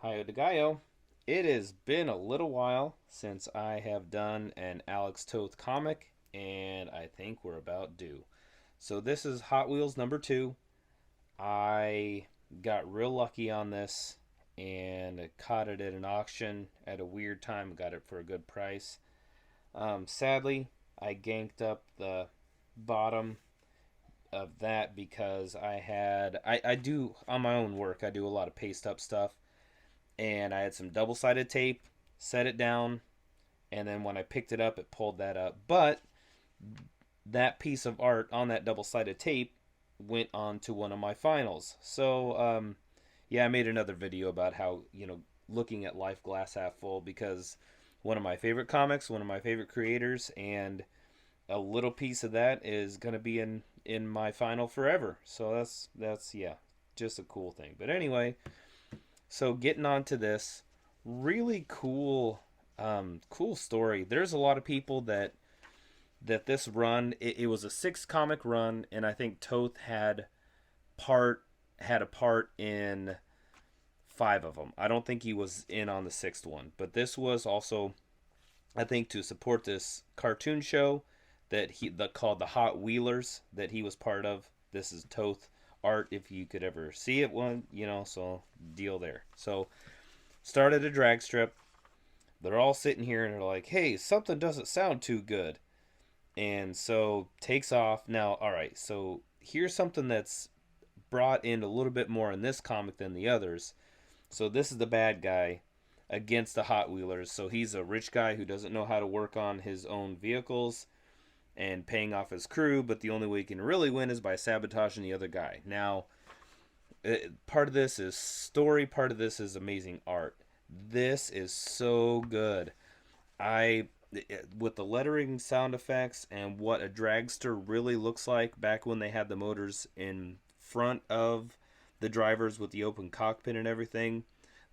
Hi, Odegayo. It has been a little while since I have done an Alex Toth comic, and I think we're about due. So this is Hot Wheels number 2. I got real lucky on this and caught it at an auction at a weird time. Got it for a good price. Sadly, I ganked up the bottom of that because I do on my own work. I do a lot of paste up stuff, and I had some double sided tape, set it down, and then when I picked it up, it pulled that up. But that piece of art on that double sided tape went on to one of my finals. So, yeah, I made another video about how, looking at life glass half full because one of my favorite comics, one of my favorite creators, and a little piece of that is going to be in my final forever. So that's yeah, just a cool thing. But anyway, so getting on to this really cool story. There's a lot of people that this run, it was a 6 comic run, and I think Toth part had a part in 5 of them. I don't think he was in on the 6th one, but this was also, I think, to support this cartoon show that called the Hot Wheelers that he was part of. This is Toth art if you could ever see it one, so deal there. So started a drag strip. They're all sitting here and they're like, "Hey, something doesn't sound too good." And so takes off. Now, all right. So here's something that's brought in a little bit more in this comic than the others. So this is the bad guy against the Hot Wheelers. So he's a rich guy who doesn't know how to work on his own vehicles and paying off his crew, but the only way he can really win is by sabotaging the other guy. Now, part of this is story, part of this is amazing art. This is so good. I With the lettering, sound effects, and what a dragster really looks like back when they had the motors in front of the drivers with the open cockpit and everything.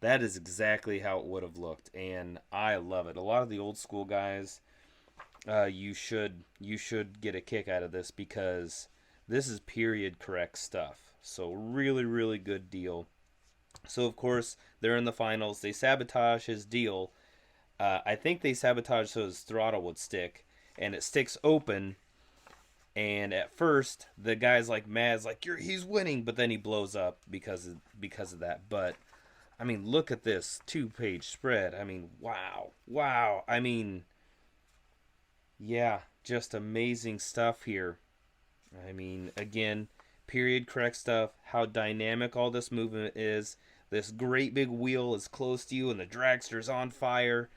That is exactly how it would have looked, and I love it. A lot of the old school guys, you should get a kick out of this because this is period correct stuff. So really good deal. So of course they're in the finals. They sabotage his deal. I think they sabotaged so his throttle would stick, and it sticks open. And at first, the guy's like mad, it's like he's winning, but then he blows up because of that. But I mean, look at this 2-page spread. I mean, wow. I mean, yeah, just amazing stuff here. I mean, again, period correct stuff. How dynamic all this movement is. This great big wheel is close to you, and the dragster's on fire.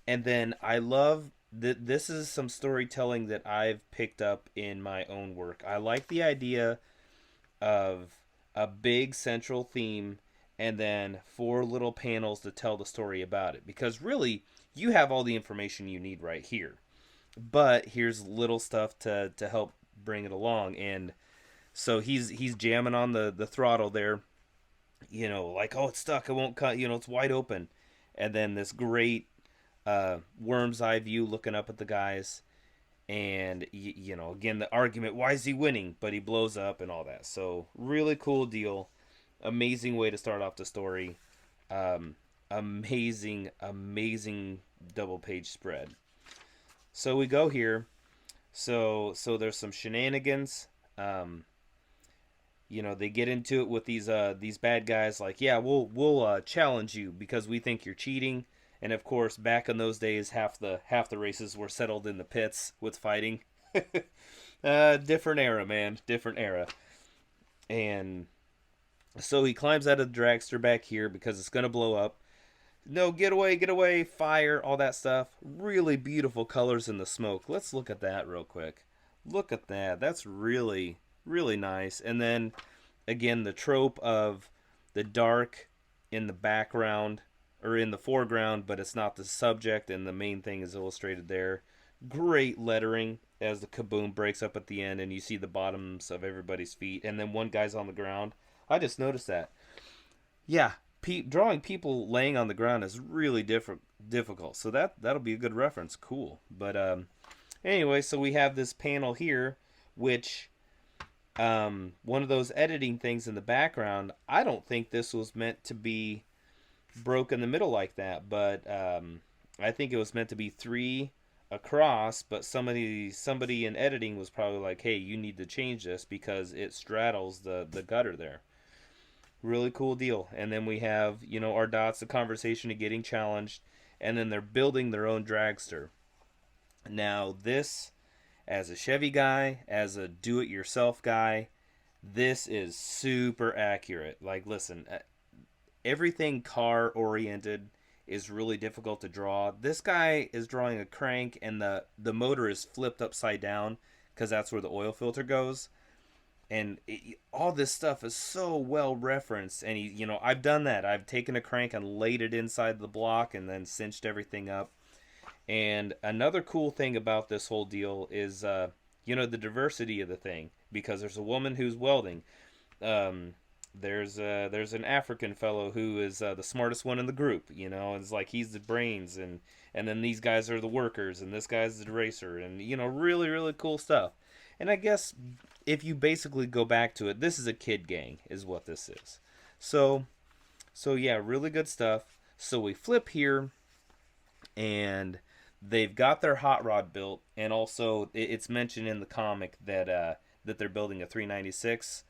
And then I love that this is some storytelling that I've picked up in my own work. I like the idea of a big central theme and then 4 little panels to tell the story about it. Because really, you have all the information you need right here. But here's little stuff to help bring it along. And so he's jamming on the throttle there, like, oh, it's stuck, it won't cut, it's wide open. And then this great worm's eye view looking up at the guys, and again the argument, why is he winning, but he blows up and all that. So really cool deal, amazing way to start off the story. Amazing double page spread. So we go here. So there's some shenanigans. They get into it with these bad guys, like, yeah, we'll challenge you because we think you're cheating. And of course, back in those days, half the races were settled in the pits with fighting. Different era, man, different era. And so he climbs out of the dragster back here because it's gonna blow up. No, get away, fire, all that stuff. Really beautiful colors in the smoke. Let's look at that real quick. Look at that. That's really nice. And then again, the trope of the dark in the background or in the foreground, but it's not the subject, and the main thing is illustrated there. Great lettering as the kaboom breaks up at the end, and you see the bottoms of everybody's feet, and then one guy's on the ground. I just noticed that. Yeah, drawing people laying on the ground is really difficult. So that'll be a good reference. Cool. But anyway, so we have this panel here, which one of those editing things in the background. I don't think this was meant to be broke in the middle like that, but I think it was meant to be three across. But somebody in editing was probably like, "Hey, you need to change this because it straddles the gutter there." Really cool deal. And then we have our dots, the conversation of getting challenged, and then they're building their own dragster. Now this, as a Chevy guy, as a do-it-yourself guy, this is super accurate. Like, listen, everything car oriented is really difficult to draw. This guy is drawing a crank and the motor is flipped upside down because that's where the oil filter goes. And all this stuff is so well referenced. And I've done that. I've taken a crank and laid it inside the block and then cinched everything up. And another cool thing about this whole deal is, the diversity of the thing, because there's a woman who's welding. Um, there's an African fellow who is the smartest one in the group. It's like he's the brains, and then these guys are the workers, and this guy's the racer, and really really cool stuff. And I guess if you basically go back to it, this is a kid gang, is what this is. So yeah, really good stuff. So we flip here, and they've got their hot rod built, and also it's mentioned in the comic that they're building a 396.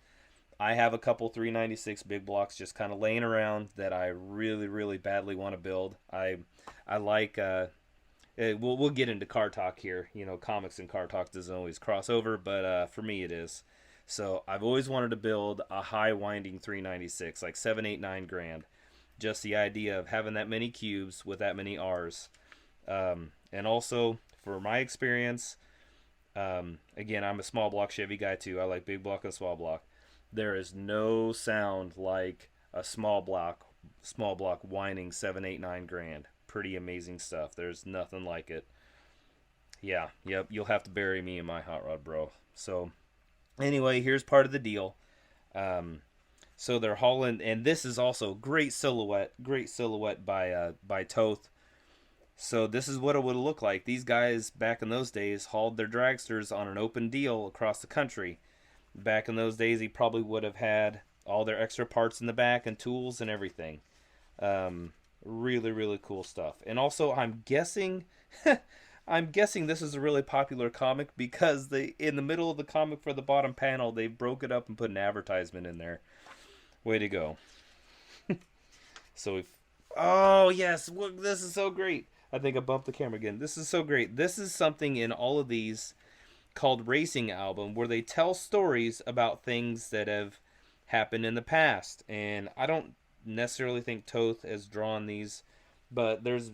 I have a couple 396 big blocks just kind of laying around that I really really badly want to build. I like we'll get into car talk here. Comics and car talk doesn't always cross over, but for me it is. So I've always wanted to build a high winding 396, like 7, 8, 9 grand. Just the idea of having that many cubes with that many R's. And also, for my experience, again, I'm a small block Chevy guy too. I like big block and small block. There is no sound like a small block whining 7, 8, 9 grand. Pretty amazing stuff. There's nothing like it. Yeah, yep. You'll have to bury me in my hot rod, bro. So anyway, here's part of the deal. Um, so they're hauling, and this is also great silhouette by Toth. So this is what it would look like. These guys back in those days hauled their dragsters on an open deal across the country. Back in those days, he probably would have had all their extra parts in the back and tools and everything. Really, really cool stuff. And also, I'm guessing, I'm guessing this is a really popular comic because they, in the middle of the comic for the bottom panel, they broke it up and put an advertisement in there. Way to go! So if, oh yes, look, this is so great. I think I bumped the camera again. This is so great. This is something in all of these called Racing Album, where they tell stories about things that have happened in the past. And I don't necessarily think Toth has drawn these, but there's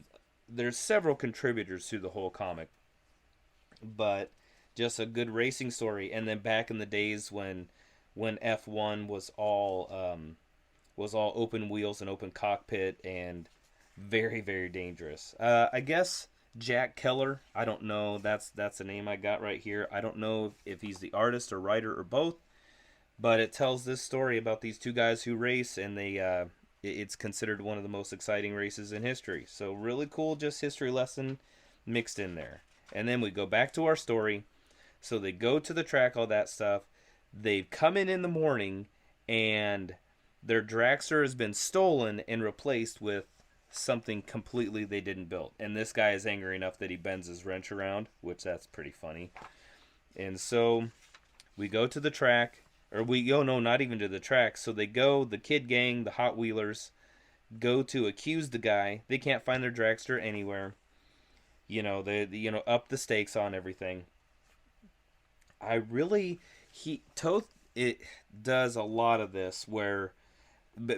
several contributors to the whole comic. But just a good racing story. And then back in the days when F1 was all open wheels and open cockpit and very very dangerous. I guess Jack Keller. I don't know. That's the name I got right here. I don't know if he's the artist or writer or both, but it tells this story about these two guys who race, and it's considered one of the most exciting races in history. So really cool, just history lesson mixed in there. And then we go back to our story. So they go to the track, all that stuff. They've come in the morning, and their dragster has been stolen and replaced with something completely they didn't build. And this guy is angry enough that he bends his wrench around, which that's pretty funny. And so we go to the track, or we go, no, not even to the track. So they go, the kid gang, the Hot Wheelers, go to accuse the guy. They can't find their dragster anywhere. They up the stakes on everything. I really, Toth, it does a lot of this where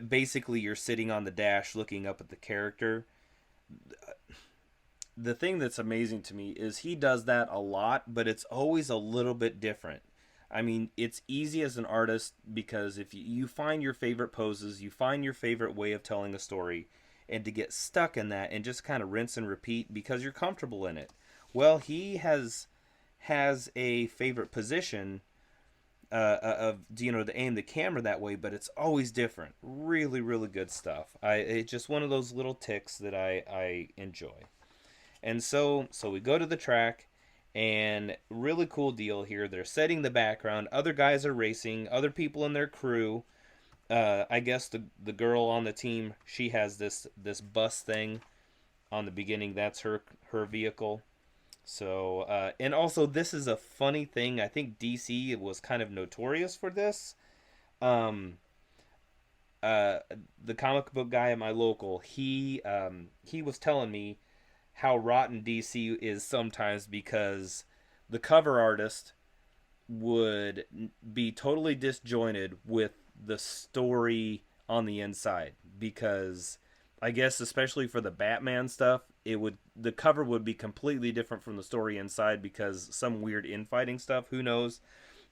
basically you're sitting on the dash looking up at the character. The thing that's amazing to me is he does that a lot, but it's always a little bit different. I mean, it's easy as an artist because if you find your favorite poses, you find your favorite way of telling a story, and to get stuck in that and just kind of rinse and repeat because you're comfortable in it. Well, he has a favorite position of to aim the camera that way, but it's always different. Really, really good stuff. It's just one of those little ticks that I enjoy. And so we go to the track, and really cool deal here. They're setting the background. Other guys are racing. Other people in their crew. I guess the girl on the team, she has this bus thing on the beginning. That's her vehicle. So and also this is a funny thing. I think DC was kind of notorious for this. Um, uh, the comic book guy at my local, he was telling me how rotten DC is sometimes because the cover artist would be totally disjointed with the story on the inside because I guess especially for the Batman stuff, it would the cover would be completely different from the story inside because some weird infighting stuff, who knows.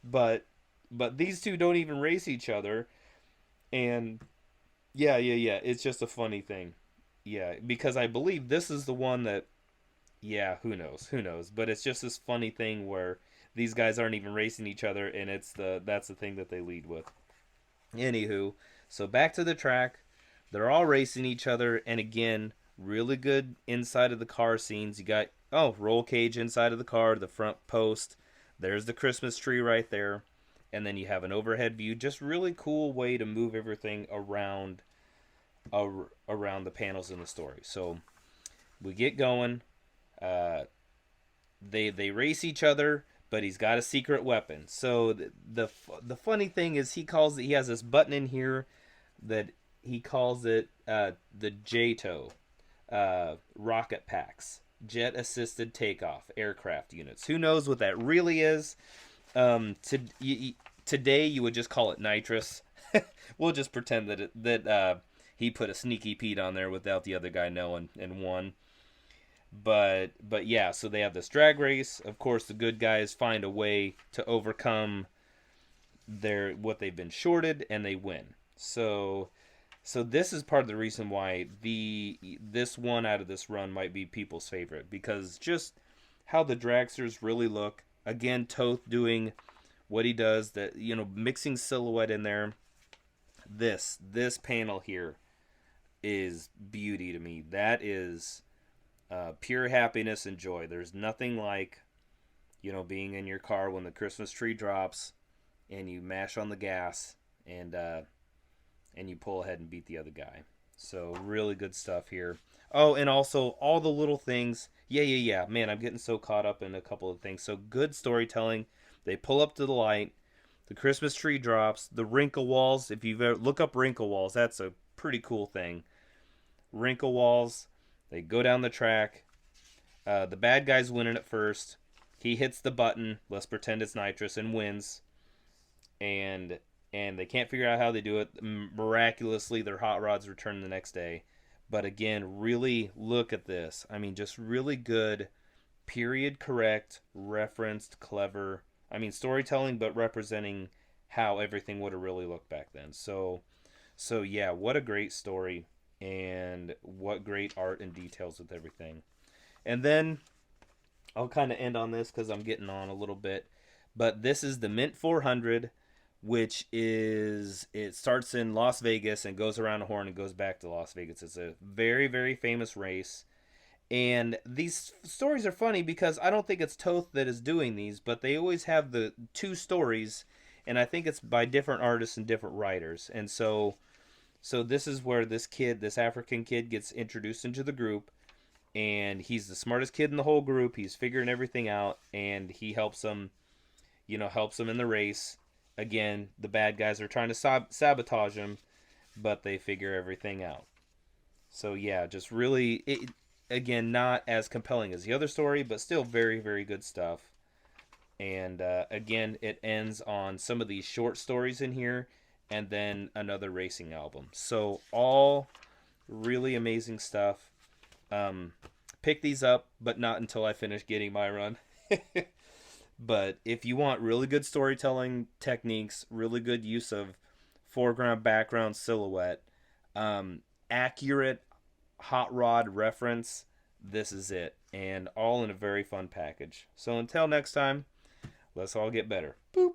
But these two don't even race each other, and yeah, it's just a funny thing. Yeah, because I believe this is the one that, yeah, who knows, but it's just this funny thing where these guys aren't even racing each other, and that's the thing that they lead with. Anywho, so back to the track. They're all racing each other, and again, really good inside of the car scenes. You got, oh, roll cage inside of the car, the front post. There's the Christmas tree right there. And then you have an overhead view. Just really cool way to move everything around the panels in the story. So we get going. Uh, they race each other, but he's got a secret weapon. So the funny thing is he has this button in here that he calls it the JTO rocket packs, jet assisted takeoff aircraft units. Who knows what that really is? Today you would just call it nitrous. We'll just pretend that he put a sneaky Pete on there without the other guy knowing and won. But yeah, so they have this drag race. Of course, the good guys find a way to overcome their what they've been shorted, and they win. So this is part of the reason why this one out of this run might be people's favorite because just how the dragsters really look. Again, Toth doing what he does, that mixing silhouette in there. This panel here is beauty to me. That is pure happiness and joy. There's nothing like being in your car when the Christmas tree drops and you mash on the gas and you pull ahead and beat the other guy. So really good stuff here. Oh, and also all the little things. Yeah. Man, I'm getting so caught up in a couple of things. So good storytelling. They pull up to the light. The Christmas tree drops. The wrinkle walls. If you've ever look up wrinkle walls, that's a pretty cool thing. Wrinkle walls. They go down the track. The bad guy's winning at first. He hits the button. Let's pretend it's nitrous and wins. And they can't figure out how they do it. Miraculously, their hot rods return the next day. But again, really look at this. I mean, just really good, period correct, referenced, clever. I mean, storytelling, but representing how everything would have really looked back then. So yeah, what a great story, and what great art and details with everything. And then I'll kind of end on this because I'm getting on a little bit. But this is the Mint 400, which is it starts in Las Vegas and goes around a horn and goes back to Las Vegas. It's a very, very famous race. And these stories are funny because I don't think it's Toth that is doing these, but they always have the two stories, and I think it's by different artists and different writers. And so this is where this African kid gets introduced into the group, and he's the smartest kid in the whole group. He's figuring everything out, and he helps them, helps them in the race. Again, the bad guys are trying to sabotage him, but they figure everything out. So yeah, just really, again, not as compelling as the other story, but still very, very good stuff. And again, it ends on some of these short stories in here, and then another racing album. So all really amazing stuff. Um, Pick these up, but not until I finish getting my run. But if you want really good storytelling techniques, really good use of foreground, background, silhouette, accurate hot rod reference, this is it. And all in a very fun package. So until next time, let's all get better. Boop.